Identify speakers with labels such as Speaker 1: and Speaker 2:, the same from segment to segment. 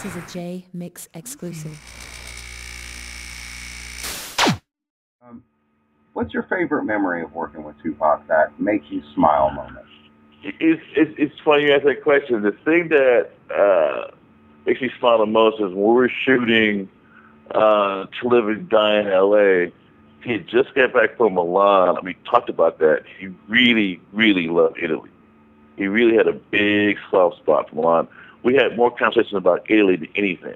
Speaker 1: This is a Jmix exclusive.
Speaker 2: What's your favorite memory of working with Tupac that makes you smile moment?
Speaker 3: It's funny you ask that question. The thing that makes me smile the most is when we were shooting To Live and Die in L.A. He had just got back from Milan. We talked about that. He really, really loved Italy. He really had a big soft spot for Milan. We had more conversations about Italy than anything.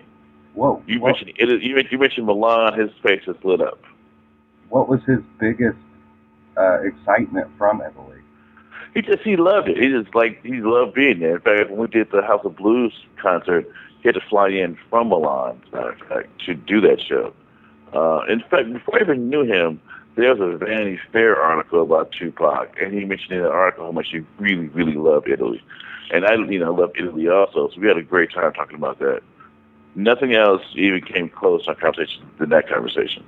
Speaker 2: Whoa!
Speaker 3: You mentioned Italy. You mentioned Milan. His face just lit up.
Speaker 2: What was his biggest excitement from Italy?
Speaker 3: He loved it. He loved being there. In fact, when we did the House of Blues concert, he had to fly in from Milan, as a matter of fact, to do that show. In fact, before I even knew him, there was a Vanity Fair article about Tupac, and he mentioned in the article how much he really, really loved Italy. And I, love Italy also, so we had a great time talking about that. Nothing else even came close to our conversation than that conversation.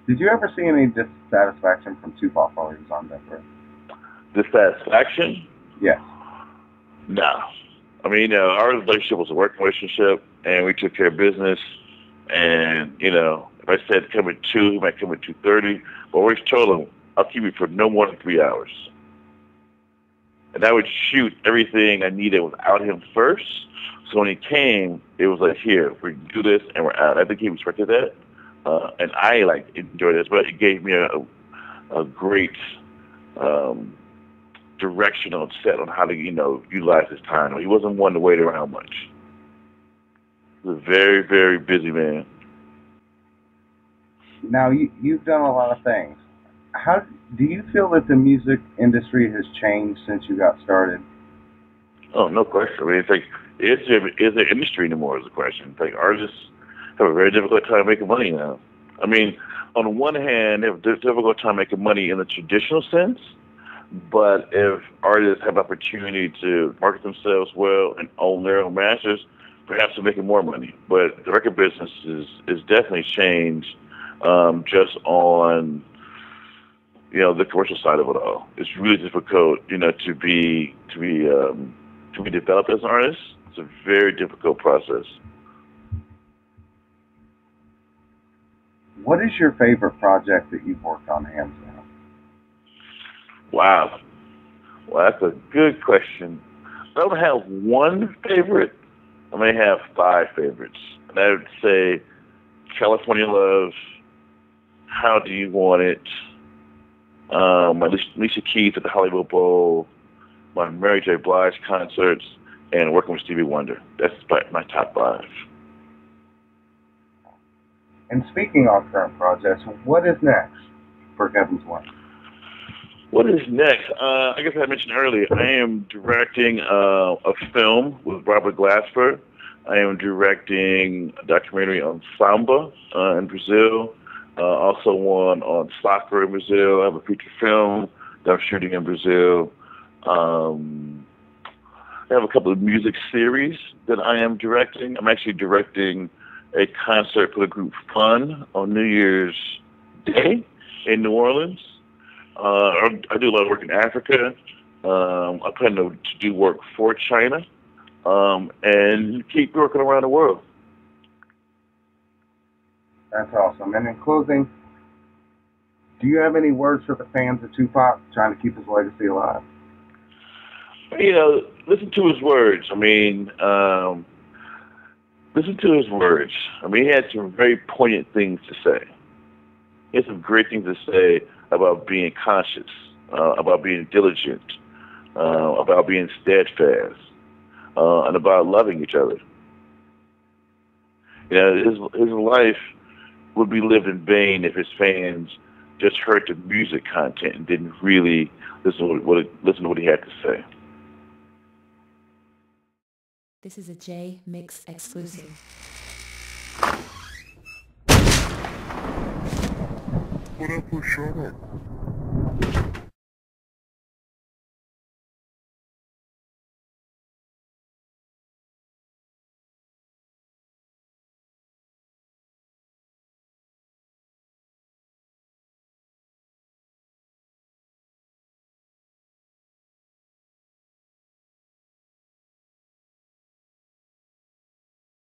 Speaker 2: Did you ever see any dissatisfaction from Tupac while he was on that trip?
Speaker 3: Dissatisfaction?
Speaker 2: Yes.
Speaker 3: No. I mean, our relationship was a working relationship, and we took care of business. And, if I said come at 2, he might come at 2:30. But I always told him, I'll keep you for no more than 3 hours. And I would shoot everything I needed without him first. So when he came, it was like, here, we can do this, and we're out. I think he respected that. And I enjoyed this, but it gave me a great direction on set on how to utilize his time. He wasn't one to wait around much. He was a very, very busy man.
Speaker 2: Now you've done a lot of things. How do you feel that the music industry has changed since you got started?
Speaker 3: Oh, no question. I mean, it's like, is there industry anymore? Is the question. It's like artists have a very difficult time making money now. I mean, on the one hand, they have a difficult time making money in the traditional sense, but if artists have opportunity to market themselves well and own their own masters, perhaps they're making more money. But the record business is definitely changed just on the commercial side of it all. It's really difficult, to be developed as an artist. It's a very difficult process.
Speaker 2: What is your favorite project that you've worked on hands down?
Speaker 3: Wow. Well, that's a good question. I don't have one favorite. I may have 5 favorites. And I would say California Love, How Do You Want It, my Alicia Keys at the Hollywood Bowl, my Mary J. Blige concerts, and working with Stevie Wonder. That's my top 5.
Speaker 2: And speaking of current projects, what is next for Kevin's One?
Speaker 3: What is next? I guess I mentioned earlier, I am directing a film with Robert Glasper. I am directing a documentary on samba in Brazil. Also one on soccer in Brazil. I have a feature film that I'm shooting in Brazil. I have a couple of music series that I am directing. I'm actually directing a concert for the group Fun on New Year's Day in New Orleans. I do a lot of work in Africa. I plan to do work for China and keep working around the world.
Speaker 2: That's awesome. And in closing, do you have any words for the fans of Tupac trying to keep his legacy alive?
Speaker 3: Listen to his words. Listen to his words. He had some very poignant things to say. He had some great things to say about being conscious, about being diligent, about being steadfast, and about loving each other. His life would be lived in vain if his fans just heard the music content and didn't really listen to what he had to say.
Speaker 1: This is a Jmix exclusive.
Speaker 4: What up, shut up?